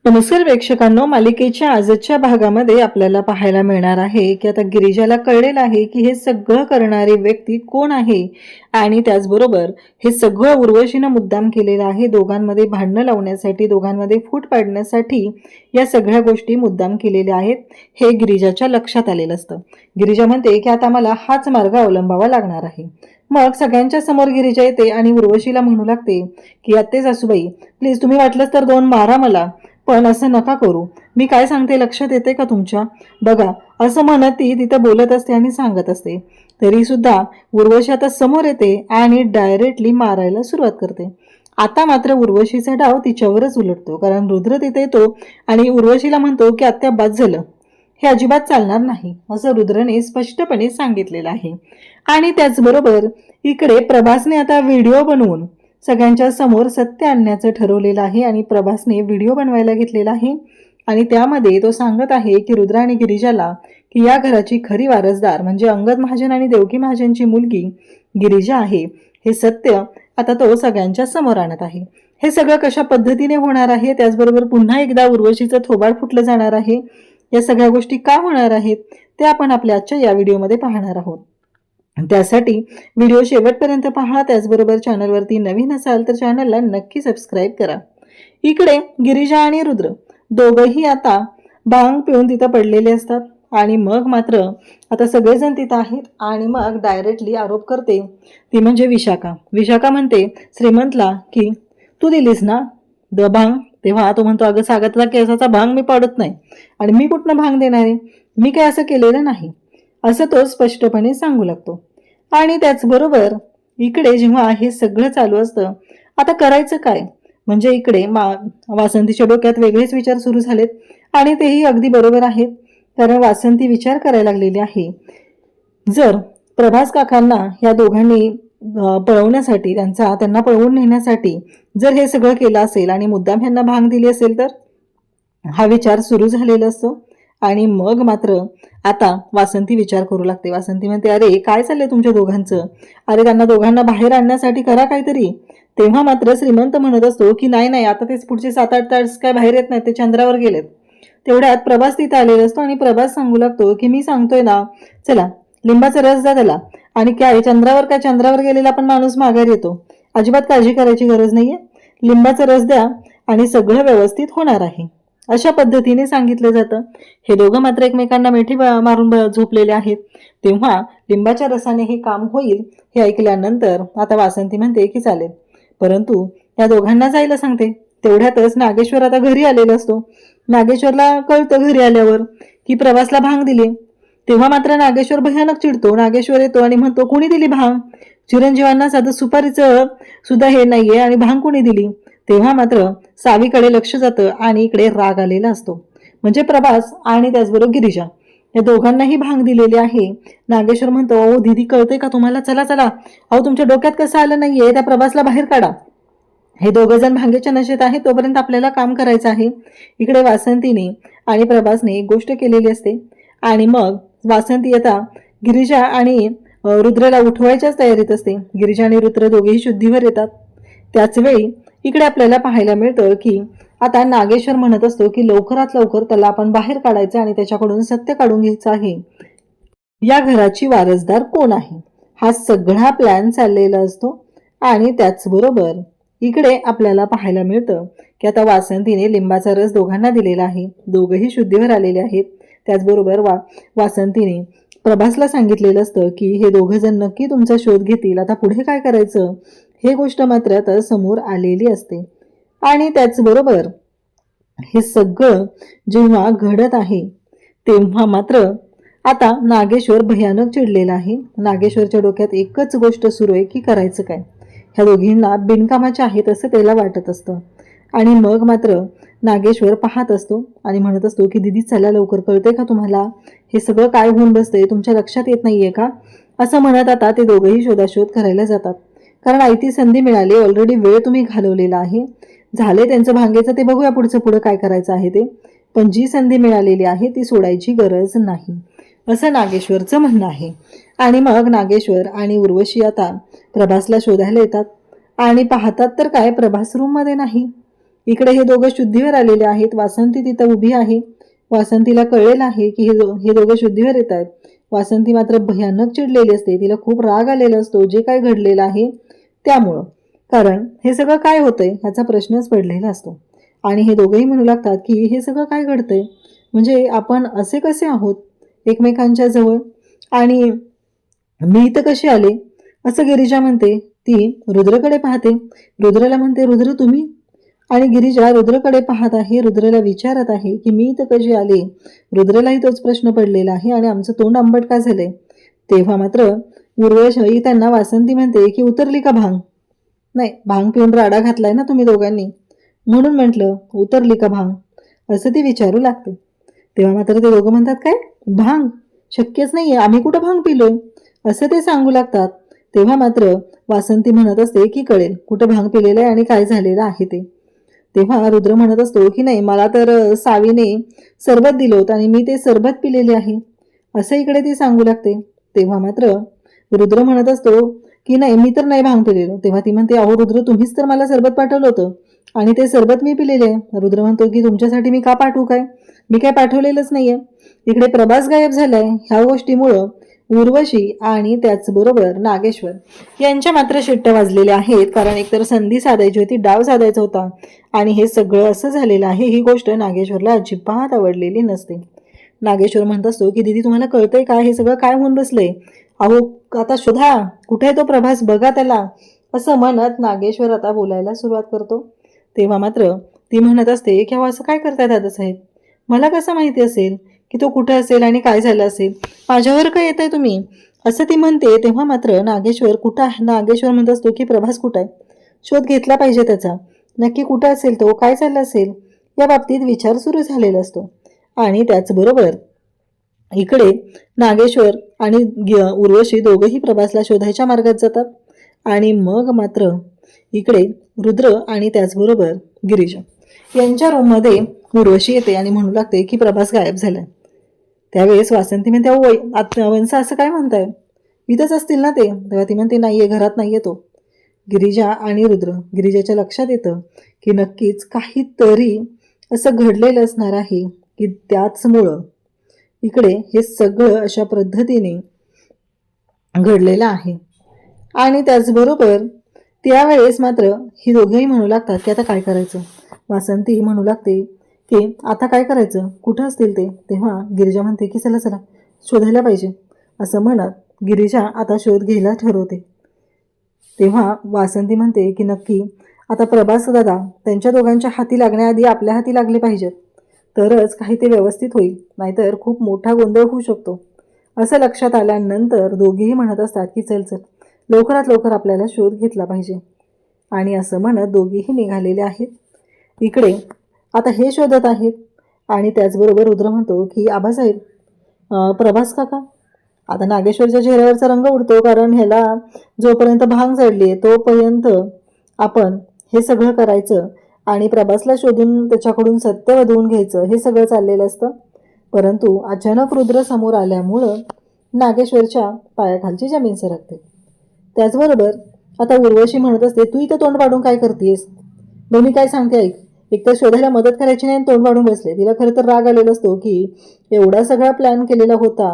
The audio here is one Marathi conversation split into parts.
नमस्कार प्रेक्षकांनो, मालिकेच्या आजच्या भागामध्ये आपल्याला पाहायला मिळणार आहे की आता गिरिजाला कळलेलं आहे की हे सगळं करणारी व्यक्ती कोण आहे आणि त्याचबरोबर हे सगळं उर्वशीनं मुद्दाम केलेलं आहे. दोघांमध्ये भांडणं लावण्यासाठी, दोघांमध्ये फूट पाडण्यासाठी या सगळ्या गोष्टी मुद्दाम केलेल्या आहेत हे गिरिजाच्या लक्षात आलेलं असतं. गिरिजा म्हणते की आता मला हाच मार्ग अवलंबावा लागणार आहे. मग सगळ्यांच्या समोर गिरिजा येते आणि उर्वशीला म्हणू लागते की आत्ते सासूबाई, प्लीज तुम्ही वाटलंच तर 2 मारा मला, पण असं नका करू. मी काय सांगते लक्षात येते का तुमच्या? बघा, असं म्हणत ती तिथं बोलत असते आणि सांगत असते. तरी सुद्धा उर्वशी आता समोर येते आणि डायरेक्टली मारायला सुरुवात करते. आता मात्र उर्वशीचा डाव तिच्यावरच उलटतो, कारण रुद्र तिथे येतो आणि उर्वशीला म्हणतो की आत्या बाद झालं, हे अजिबात चालणार नाही, असं रुद्रने स्पष्टपणे सांगितलेलं आहे. आणि त्याचबरोबर इकडे प्रभासने आता व्हिडिओ बनवून सगळ्यांच्या समोर सत्य आणण्याचं ठरवलेलं आहे आणि प्रभासने व्हिडिओ बनवायला घेतलेला आहे आणि त्यामध्ये तो सांगत आहे की रुद्र आणि गिरिजाला की या घराची खरी वारसदार म्हणजे अंगद महाजन आणि देवकी महाजनची मुलगी गिरिजा आहे, हे सत्य आता तो सगळ्यांच्या समोर आणत आहे. हे सगळं कशा पद्धतीने होणार आहे, त्याचबरोबर पुन्हा एकदा उर्वशीचं थोबाड फुटलं जाणार आहे, या सगळ्या गोष्टी का होणार आहेत ते आपण आपल्या आजच्या या व्हिडिओमध्ये पाहणार आहोत. त्यासाठी व्हिडिओ शेवटपर्यंत पहा. त्याचबरोबर चॅनलवरती नवीन असाल तर चॅनलला नक्की सबस्क्राईब करा. इकडे गिरिजा आणि रुद्र दोघंही आता भांग पिऊन तिथं पडलेले असतात आणि मग मात्र आता सगळेजण तिथं आहेत आणि मग डायरेक्टली आरोप करते ती म्हणजे विशाखा. विशाखा म्हणते श्रीमंतला की तू दिलीस ना भांग, तेव्हा तो म्हणतो अगं सागरचा केसाचा भांग मी पाडत नाही आणि मी कुठनं भांग देणार आहे, मी काय असं केलेलं नाही, असं तो स्पष्टपणे सांगू लागतो. आणि त्याचबरोबर इकडे जेव्हा हे सगळं चालू असतं, आता करायचं काय, म्हणजे इकडे वासंतीच्या डोक्यात वेगळेच विचार सुरू झालेत आणि तेही अगदी बरोबर आहेत, कारण वासंती विचार करायला लागलेली आहे. जर प्रभास काकांना या दोघांनी पळवण्यासाठी त्यांना पळवून नेण्यासाठी जर हे सगळं केलं असेल आणि मुद्दाम ह्यांना भांग दिली असेल तर हा विचार सुरू झालेला असतो. आणि मग मात्र आता वासंती विचार करू लागते. वासंती म्हणते अरे काय चाललंय तुमच्या दोघांचं, अरे त्यांना दोघांना बाहेर आणण्यासाठी करा काहीतरी. तेव्हा मात्र श्रीमंत म्हणत असतो की नाही नाही, आता तेच पुढचे 7-8 तास काय बाहेर येत नाहीत, ते चंद्रावर गेलेत. तेवढ्यात प्रभास तिथं आलेला असतो आणि प्रभास सांगू लागतो की मी सांगतोय ना, चला लिंबाचा रस द्या त्याला, आणि काय चंद्रावर गेलेला पण माणूस माघार येतो, अजिबात काळजी करायची गरज नाहीये, लिंबाचा रस द्या आणि सगळं व्यवस्थित होणार आहे, अशा पद्धतीने सांगितलं जातं. हे दोघं मात्र एकमेकांना मिठी मारून झोपलेले आहेत. तेव्हा लिंबाच्या रसाने हे काम होईल हे ऐकल्यानंतर आता वासंती म्हणते की चालेल, परंतु या दोघांना जायला सांगते. तेवढ्यातच नागेश्वर आता घरी आलेला असतो. नागेश्वरला कळतं घरी आल्यावर की प्रवासला भांग दिली. तेव्हा मात्र नागेश्वर भयानक चिडतो. नागेश्वर येतो आणि म्हणतो कोणी दिली भांग, चिरंजीवांना साधं सुपारीचं सुद्धा हे नाहीये आणि भांग कोणी दिली. तेव्हा मात्र सावीकडे लक्ष जातं आणि इकडे राग आलेला असतो, म्हणजे प्रभास आणि त्याचबरोबर गिरिजा या दोघांनाही भांग दिलेले आहे. नागेश्वर म्हणतो अहो दीदी कळतंय का तुम्हाला, चला चला, अहो तुमच्या डोक्यात कसं आलं नाहीये, त्या प्रभासला बाहेर काढा. हे दोघं जण भांगेच्या नशेत आहे, तोपर्यंत आपल्याला काम करायचं आहे. इकडे वासंतीने आणि प्रभासने एक गोष्ट केलेली असते आणि मग वासंती आता गिरिजा आणि रुद्रला उठवायच्याच तयारीत असते. गिरिजा आणि रुद्र दोघेही शुद्धीवर येतात. त्याच वेळी इकडे आपल्याला पाहायला मिळतं की आता नागेश्वर म्हणत असतो की लवकरात लवकर त्याला आपण बाहेर काढायचं आणि त्याच्याकडून सत्य काढून घ्यायचं आहे, या घराची वारसदार कोण आहे, हा सगळा प्लॅन चाललेला असतो. आणि त्याचबरोबर इकडे आपल्याला पाहायला मिळतं की आता वासंतीने लिंबाचा रस दोघांना दिलेला आहे, दोघंही शुद्धीवर आलेले आहेत. त्याचबरोबर वासंतीने प्रभासला सांगितलेलं असतं की हे दोघं जण नक्की तुमचा शोध घेतील, आता पुढे काय करायचं हे गोष्ट मात्र आता समोर आलेली असते. आणि त्याचबरोबर हे सगळं जेव्हा घडत आहे तेव्हा मात्र आता नागेश्वर भयानक चिडलेला आहे. नागेश्वरच्या डोक्यात एकच गोष्ट सुरू आहे की करायचं काय, ह्या दोघींना बिनकामाचे आहेत असं त्याला वाटत असतं. आणि मग मात्र नागेश्वर पाहत असतो आणि म्हणत असतो की दीदी चला लवकर, कळतंय का तुम्हाला, हे सगळं काय होऊन बसतंय, तुमच्या लक्षात येत नाहीये का, असं म्हणत आता ते दोघंही शोधाशोध करायला जातात. कारण आयती संधी मिळाली, ऑलरेडी वेळ तुम्ही घालवलेला आहे, झाले त्यांचं भांगेचं, ते बघूया पुढं काय करायचं आहे ते, पण जी संधी मिळालेली आहे ती सोडायची गरज नाही, असं नागेश्वरचं म्हणणं आहे. आणि मग नागेश्वर आणि उर्वशी आता प्रभासला शोधायला येतात आणि पाहतात तर काय प्रभास रूममध्ये नाही. इकडे हे दोघं शुद्धीवर आलेले आहेत. वासंती तिथं उभी आहे. वासंतीला कळलेलं आहे की हे दोघं शुद्धीवर येत आहेत. वासंती मात्र भयानक चिडलेली असते. तिला खूप राग आलेला असतो जे काय घडलेलं आहे त्यामुळं. कारण हे सगळं काय होतंय ह्याचा प्रश्नच पडलेला असतो. आणि हे दोघंही म्हणू लागतात की हे सगळं काय घडतंय, म्हणजे आपण असे कसे आहोत एकमेकांच्या जवळ, आणि मी इथं कशी आले, असं गिरिजा म्हणते. ती रुद्रकडे पाहते. रुद्रला म्हणते, रुद्र तुम्ही? आणि गिरिजा रुद्रकडे पाहत आहे. रुद्रला विचारत आहे की मी इथं कशी आले. रुद्रलाही तोच प्रश्न पडलेला आहे आणि आमचं तोंड आंबट का झालंय. तेव्हा मात्र उर्वशी त्यांना वासंती म्हणते की उतरली का भांग? नाही, भांग पिऊन राडा घातलाय ना तुम्ही दोघांनी, म्हणून म्हटलं उतरली का भांग, असं ती विचारू लागते. तेव्हा मात्र ते दोघं म्हणतात, काय भांग? शक्यच नाहीये, आम्ही कुठं भांग पिलोय, असं ते सांगू लागतात. तेव्हा मात्र वासंती म्हणत असते की कळेल कुठं भांग पिलेलं आहे आणि काय झालेलं आहे ते. तेव्हा रुद्र म्हणत असतो की नाही, मला तर सावीने सरबत दिलं होतं आणि मी ते सरबत पिलेले आहे, असं इकडे ती सांगू लागते. तेव्हा मात्र रुद्र म्हणत असतो की नाही, मी तर नाही भांग पिलेलो. तेव्हा ती म्हणते, अहो रुद्र तुम्हीच तर मला सरबत पाठवलं होतं आणि ते सरबत मी पिलेले आहे. रुद्र म्हणतो की तुमच्यासाठी मी का पाठवू, काय मी काय पाठवलेलंच नाहीये. इकडे प्रभास गायब झालाय. ह्या गोष्टीमुळं उर्वशी आणि त्याचबरोबर नागेश्वर यांच्या मात्र शिट्ट्या वाजलेल्या आहेत. कारण एकतर संधी साधायची होती, डाव साधायचा होता आणि हे सगळं असं झालेलं आहे. ही गोष्ट नागेश्वरला अजिबात आवडलेली नसते. नागेश्वर म्हणत असतो की दीदी तुम्हाला कळतंय का हे सगळं काय होऊन बसलंय, अहो आता शोधा कुठे आहे तो प्रभास, बघा त्याला, असं म्हणत नागेश्वर आता बोलायला सुरुवात करतो. तेव्हा मात्र ती म्हणत असते की अहो असं काय करताय दादासाहेब, मला कसं माहिती असेल की तो कुठे असेल आणि काय झालं असेल, माझ्यावर काय येत आहे तुम्ही, असं ती म्हणते. तेव्हा मात्र नागेश्वर म्हणत असतो की प्रभास कुठं आहे, शोध घेतला पाहिजे त्याचा, नक्की कुठं असेल तो, काय चाललं असेल, या बाबतीत विचार सुरू झालेला असतो. आणि त्याचबरोबर इकडे नागेश्वर आणि उर्वशी दोघंही प्रभासला शोधायच्या मार्गात जातात. आणि मग मात्र इकडे रुद्र आणि त्याचबरोबर गिरीजा यांच्या रूममध्ये उर्वशी येते आणि म्हणू लागते की प्रभास गायब झालाय. त्यावेळेस वासंती म्हणते, अहो वंसा असं काय म्हणताय, इथंच असतील ना ते. तेव्हा ती म्हणते नाहीये, घरात नाहीये तो. गिरिजा आणि गिरिजाच्या लक्षात येतं की नक्कीच काहीतरी असं घडलेलं असणार आहे की त्याचमुळं इकडे हे सगळं अशा पद्धतीने घडलेलं आहे. आणि त्याचबरोबर त्यावेळेस मात्र ही दोघेही म्हणू लागतात की आता काय करायचं. वासंती म्हणू लागते की आता काय करायचं, कुठं असतील ते. तेव्हा गिरिजा म्हणते की चला चला शोधायला पाहिजे, असं म्हणत गिरिजा आता शोध घ्यायला ठरवते. तेव्हा वासंती म्हणते की नक्की आता प्रभास दादा त्यांच्या दोघांच्या हाती लागण्याआधी आपल्या हाती लागले पाहिजेत, तरच काही ते व्यवस्थित होईल, नाहीतर खूप मोठा गोंधळ होऊ शकतो. असं लक्षात आल्यानंतर दोघेही म्हणत असतात की चल चल लवकरात लवकर आपल्याला शोध घेतला पाहिजे. आणि असं म्हणत दोघेही निघालेले आहेत. इकडे आता हे शोधत आहेत. आणि त्याचबरोबर रुद्र म्हणतो की आबासाहेब, प्रभास काका, आता नागेश्वरच्या चेहऱ्यावरचा रंग उडतो, कारण ह्याला जोपर्यंत भांग चढली तोपर्यंत आपण हे सगळं करायचं आणि प्रभासला शोधून त्याच्याकडून सत्य वधवून घ्यायचं, हे सगळं चाललेलं असतं. परंतु अचानक रुद्र समोर आल्यामुळं नागेश्वरच्या पायाखालची जमीन सरकते. त्याचबरोबर आता उर्वशी म्हणत असते, तू इथं तोंड पाडून काय करतेस, बघ मी काय सांगते ऐक. एकतर शोधायला मदत करायची नाही, तोंड पाडून बसले. तिला खरं तर राग आलेला असतो की एवढा सगळा प्लॅन केलेला होता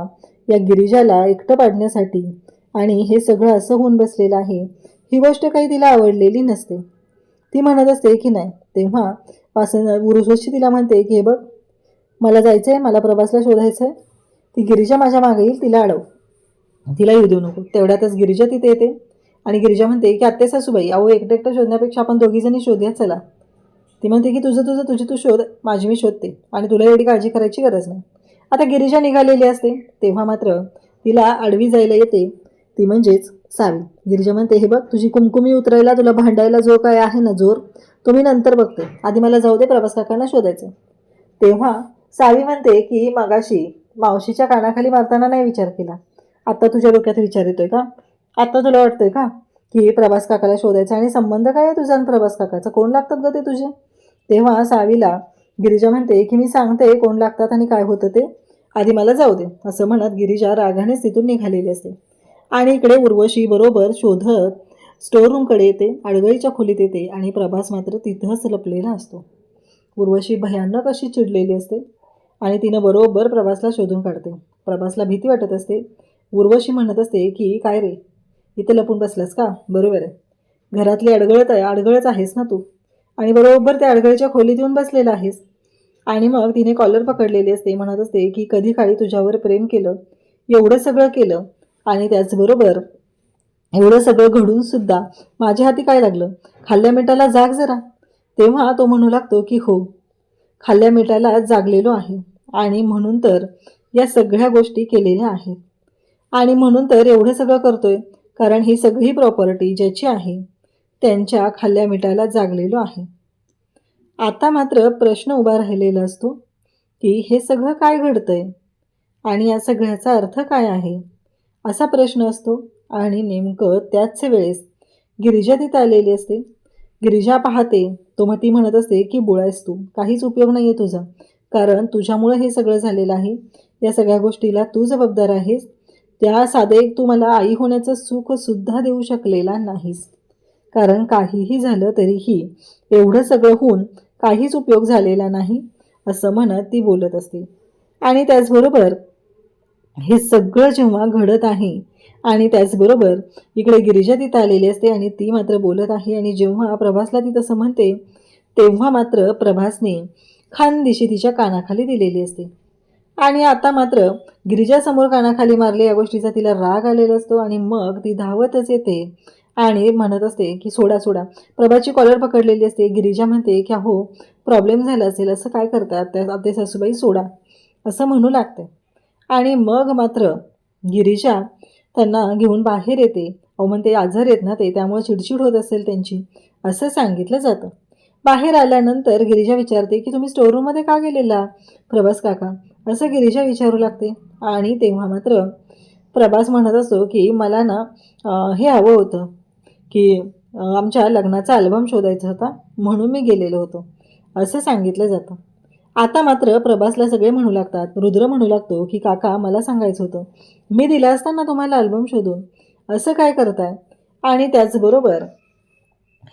या गिरिजाला एकटं पाडण्यासाठी, आणि हे सगळं असं होऊन बसलेलं आहे. ही गोष्ट काही तिला आवडलेली नसते. ती म्हणत असते की नाही. तेव्हा उर्वशी तिला म्हणते की हे बघ, मला जायचं आहे, मला प्रभासला शोधायचं आहे. ती गिरिजा माझ्या मागे येईल, तिला अडव, तिला येऊ देऊ नको. तेवढ्यातच गिरिजा तिथे येते आणि गिरिजा म्हणते की आत्ते सासूबाई, अहो एकटं एकटं शोधण्यापेक्षा आपण दोघीजणी शोधूया चला. ती म्हणते की तुझी तू शोध, माझी मी शोधते आणि तुला एवढी काळजी करायची गरज नाही. आता गिरिजा निघालेली असते. तेव्हा मात्र तिला आडवी जायला येते ती म्हणजेच सावी. गिरिजा म्हणते, हे बघ तुझी कुमकुमी उतरायला, तुला भांडायला जो काय आहे ना जोर, तो मी नंतर बघते, आधी मला जाऊ दे, प्रभास काकांना शोधायचं. तेव्हा सावी म्हणते की मगाशी मावशीच्या कानाखाली मारताना नाही विचार केला, आत्ता तुझ्या डोक्यात विचार येतोय का, आत्ता तुला वाटतंय का की प्रभास काकाला शोधायचा, आणि संबंध काय आहे तुझा आणि प्रभास काकाचा, कोण लागतात ग ते तुझे. तेव्हा सावीला गिरिजा म्हणते की मी सांगते कोण लागतात आणि काय होतं ते, आधी मला जाऊ दे, असं म्हणत गिरिजा रागानेच तिथून निघालेली असते. आणि इकडे उर्वशी बरोबर शोधत स्टोअर रूमकडे येते, अडगळीच्या खोलीत येते आणि प्रभास मात्र तिथंच लपलेला असतो. उर्वशी भयानक अशी चिडलेली असते आणि तिनं बरोबर प्रभासला शोधून काढते. प्रभासला भीती वाटत असते. उर्वशी म्हणत असते की काय रे, इथे लपून बसलास का? बरोबर आहे, घरातली अडगळच आहेस ना तू, आणि बरोबर त्या अडगळीच्या खोलीत येऊन बसलेला आहेस. आणि मग तिने कॉलर पकडलेली असते. म्हणत असते की कधी काळी तुझ्यावर प्रेम केलं, एवढं सगळं केलं, आणि त्याचबरोबर एवढं सगळं घडून सुद्धा माझ्या हाती काय लागलं? खाल्ल्या मिठाला जाग जरा. तेव्हा तो म्हणू लागतो की हो, खाल्ल्या मिठाला जागलेलो आहे, आणि म्हणून तर या सगळ्या गोष्टी केलेल्या आहेत, आणि म्हणून तर एवढं सगळं करतोय, कारण ही सगळी प्रॉपर्टी ज्याची आहे त्यांच्या खाल्ल्या मिठाला जागलेलो आहे. आता मात्र प्रश्न उभा राहिलेला असतो की हे सगळं काय घडतंय आणि या सगळ्याचा अर्थ काय आहे, असा प्रश्न असतो. आणि नेमकं त्याच वेळेस गिरिजा तिथं आलेली असते. गिरिजा पाहते, ती म्हणत असते की बुळायस तू, काहीच उपयोग नाही आहे तुझा, कारण तुझ्यामुळं हे सगळं झालेलं आहे. या सगळ्या गोष्टीला तू जबाबदार आहेस. त्या साधे तू मला आई होण्याचं सुखसुद्धा देऊ शकलेला नाहीस, कारण काहीही झालं तरीही एवढं सगळं होऊन काहीच उपयोग झालेला नाही, असं म्हणत ती बोलत असते. आणि त्याचबरोबर हे सगळं जेव्हा घडत आहे आणि त्याचबरोबर इकडे गिरिजा तिथं आलेली असते आणि ती मात्र बोलत आहे. आणि जेव्हा प्रभासला ती तसं म्हणते तेव्हा मात्र प्रभासने खानदिशी तिच्या कानाखाली दिलेली असते. आणि आता मात्र गिरिजासमोर कानाखाली मारले या गोष्टीचा तिला राग आलेला असतो. आणि मग ती धावतच येते आणि म्हणत असते की सोडा सोडा. प्रभाची कॉलर पकडलेली असते. गिरिजा म्हणते की हो, प्रॉब्लेम झाला असेल, असं काय करतात त्या आपले सासूबाई, सोडा, असं म्हणू लागते. आणि मग मात्र गिरिजा त्यांना घेऊन बाहेर येते. म्हणते आजार आहेत ना ते, त्यामुळे चिडचिड होत असेल त्यांची, असं सांगितलं जातं. बाहेर आल्यानंतर गिरिजा विचारते की तुम्ही स्टोअर रूममध्ये का गेलेला प्रभास काका, असं गिरिजा विचारू लागते. आणि तेव्हा मात्र प्रभास म्हणत असतो की मला ना हे हवं होतं की आमच्या लग्नाचा अल्बम शोधायचा होता, म्हणून मी गेलेलो होतो, असं सांगितलं जातं. आता मात्र प्रभासला सगळे म्हणू लागतात. रुद्र म्हणू लागतो की काका, मला सांगायचं होतं, मी दिला असताना तुम्हाला अल्बम शोधून, असं काय करताय? आणि त्याचबरोबर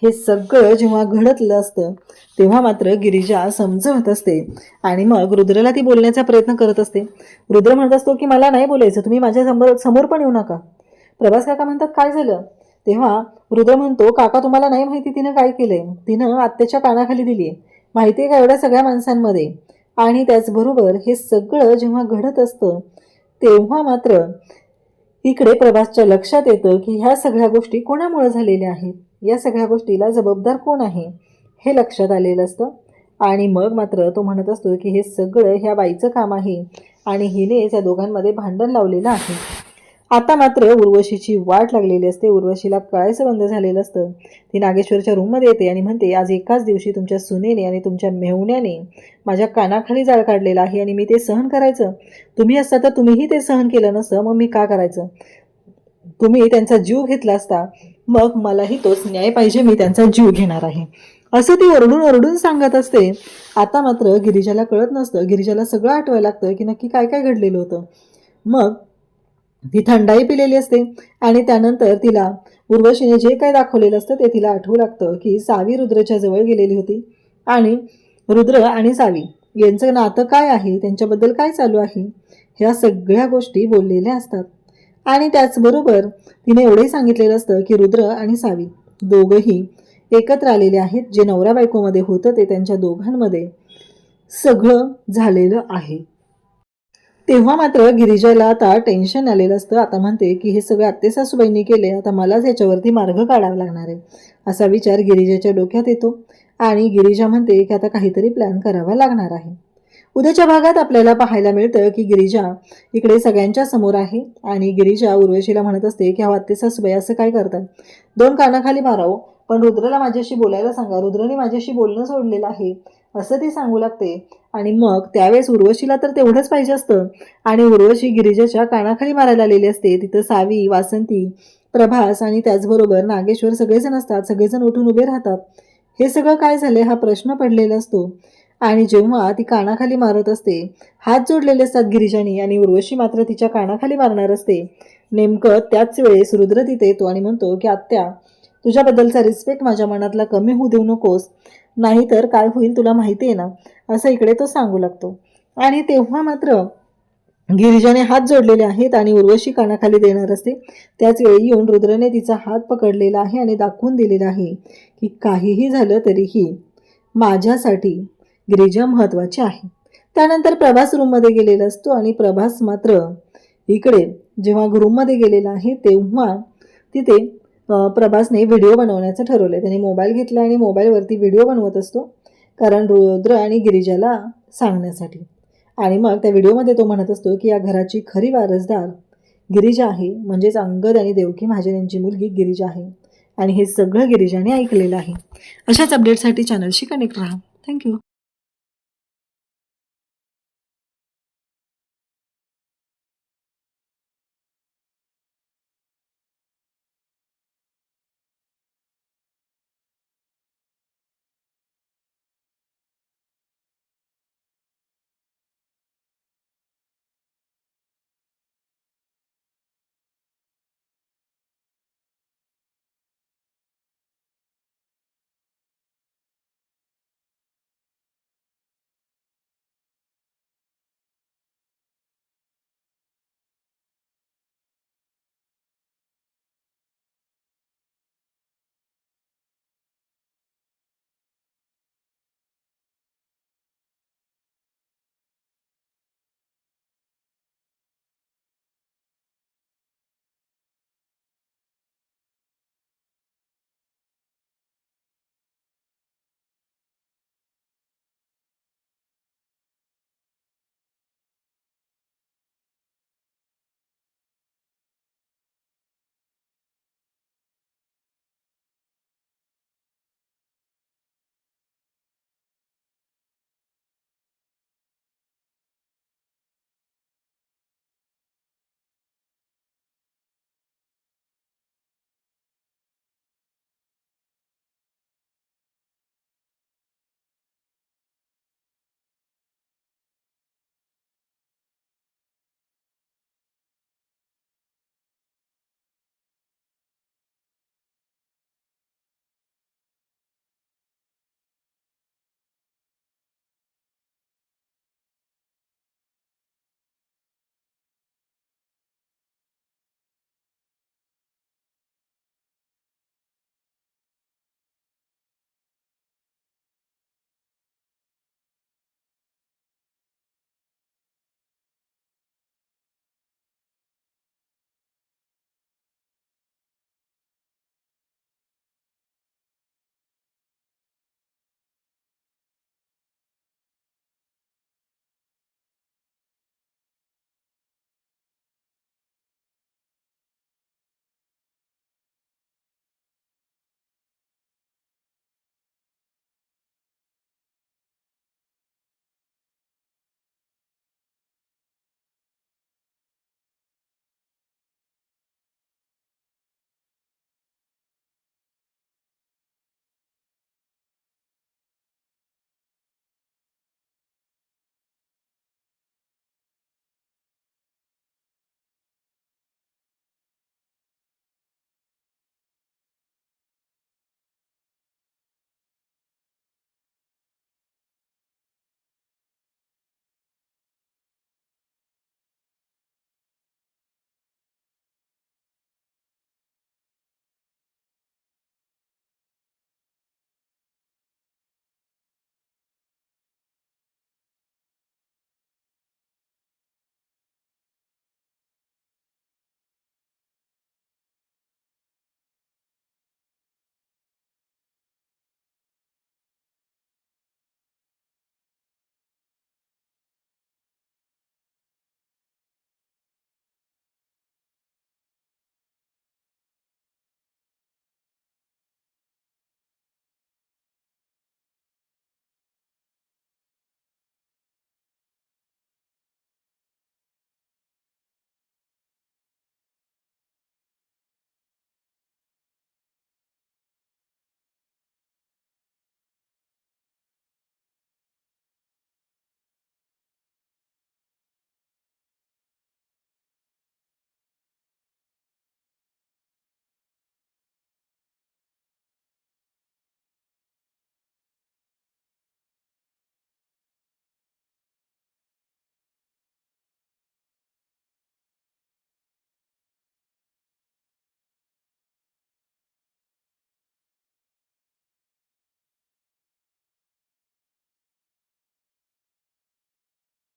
हे सगळं जेव्हा घडतलं असतं तेव्हा मात्र गिरिजा समजवत असते. आणि मग रुद्रला ती बोलण्याचा प्रयत्न करत असते. रुद्र म्हणत असतो की मला नाही बोलायचं, तुम्ही माझ्या समोर पण येऊ नका. प्रभास काका म्हणतात काय झालं? तेव्हा रुद्र म्हणतो काका, तुम्हाला नाही माहिती तिनं काय केलंय, तिनं आत्याच्या कानाखाली दिली आहे, माहिती आहे का, एवढ्या सगळ्या माणसांमध्ये. आणि त्याचबरोबर हे सगळं जेव्हा घडत असतं तेव्हा मात्र इकडे प्रभासच्या लक्षात येतं की ह्या सगळ्या गोष्टी कोणामुळे झालेल्या आहेत, या सगळ्या गोष्टीला जबाबदार कोण आहे हे लक्षात आलेलं असतं. आणि मग मात्र तो म्हणत असतो की हे सगळं ह्या बाईचं काम आहे आणि हिने त्या दोघांमध्ये भांडण लावलेलं आहे. आता मात्र उर्वशीची वाट लागलेली असते. उर्वशीला कळायचं बंद झालेलं असतं. ती नागेश्वरच्या रूममध्ये येते आणि म्हणते आज एकाच दिवशी तुमच्या सुनेने आणि तुमच्या मेहुण्याने माझ्या कानाखाली जाळ काढलेला आहे आणि मी ते सहन करायचं? तुम्ही असता तर तुम्हीही ते सहन केलं नसतं, मग मी का करायचं? तुम्ही त्यांचा जीव घेतला असता, मग मलाही तोच न्याय पाहिजे, मी त्यांचा जीव घेणार आहे, असं ती ओरडून ओरडून सांगत असते. आता मात्र गिरिजाला कळत नसतं. गिरिजाला सगळं आठवायला लागतं की नक्की काय काय घडलेलं होतं. मग ती थंडाई पिलेली असते आणि त्यानंतर तिला उर्वशीने जे काय दाखवलेलं असतं ते तिला आठवू लागतं की सावी रुद्रच्या जवळ गेलेली होती आणि रुद्र आणि सावी यांचं नातं काय आहे, त्यांच्याबद्दल काय चालू आहे, ह्या सगळ्या गोष्टी बोललेल्या असतात. आणि त्याचबरोबर तिने एवढंही सांगितलेलं असतं की रुद्र आणि सावी दोघंही एकत्र आलेले आहेत. जे नवरा बायकोमध्ये होतं ते त्यांच्या दोघांमध्ये सगळं झालेलं आहे. तेव्हा मात्र गिरिजाला आता टेन्शन आलेलं असतं. आता म्हणते की हे सगळं आत्ते सासूबाईंनी केले, आता मलाच याच्यावरती मार्ग काढावा लागणार आहे, असा विचार गिरिजाच्या डोक्यात येतो. आणि गिरिजा म्हणते की आता काहीतरी प्लॅन करावा लागणार आहे. उद्याच्या भागात आपल्याला पाहायला मिळतं की गिरिजा इकडे सगळ्यांच्या समोर आहे आणि गिरिजा उर्वशीला म्हणत असते की आत्ते सासूबाई असं काय करतात, दोन कानाखाली मारावं, पण रुद्रला माझ्याशी बोलायला सांगा, रुद्रने माझ्याशी बोलणं सोडलेलं आहे, असं ती सांगू लागते. आणि मग त्यावेळेस उर्वशीला तर तेवढंच पाहिजे असतं आणि उर्वशी गिरिजाच्या कानाखाली मारायला आलेली असते. तिथं सावी, वासंती, प्रभास आणि त्याचबरोबर नागेश्वर सगळेजण असतात. सगळेजण उठून उभे राहतात. हे सगळं काय झाले हा प्रश्न पडलेला असतो. आणि जेव्हा ती कानाखाली मारत असते, हात जोडलेले असतात गिरिजानी आणि उर्वशी मात्र तिच्या कानाखाली मारणार असते. नेमकं त्याच वेळेस रुद्र तिथे येतो आणि म्हणतो की आत्या, तुझ्याबद्दलचा रिस्पेक्ट माझ्या मनातला कमी होऊ देऊ नकोस, नाहीतर काय होईल तुला माहिती आहे ना, असं इकडे तो सांगू लागतो. आणि तेव्हा मात्र गिरिजाने हात जोडलेले आहेत आणि उर्वशी कानाखाली देणार असते. त्याच वेळी येऊन रुद्रने तिचा हात पकडलेला आहे आणि दाखवून दिलेला आहे की काहीही झालं तरीही माझ्यासाठी गिरिजा महत्त्वाची आहे. त्यानंतर प्रभास रूममध्ये गेलेला असतो आणि प्रभास मात्र इकडे जेव्हा रूममध्ये गेलेला आहे तेव्हा तिथे प्रभासने व्हिडिओ बनवण्याचं ठरवलं. त्याने मोबाईल घेतला आणि मोबाईलवरती व्हिडिओ बनवत असतो, कारण रुद्र आणि गिरिजाला सांगण्यासाठी. आणि मग त्या व्हिडिओमध्ये तो म्हणत असतो की या घराची खरी वारसदार गिरिजा आहे, म्हणजेच अंगद आणि देवकी महाजन यांची मुलगी गिरिजा आहे. आणि हे सगळं गिरिजाने ऐकलेलं आहे. अशाच अपडेटसाठी चॅनलशी कनेक्ट राहा. थँक्यू.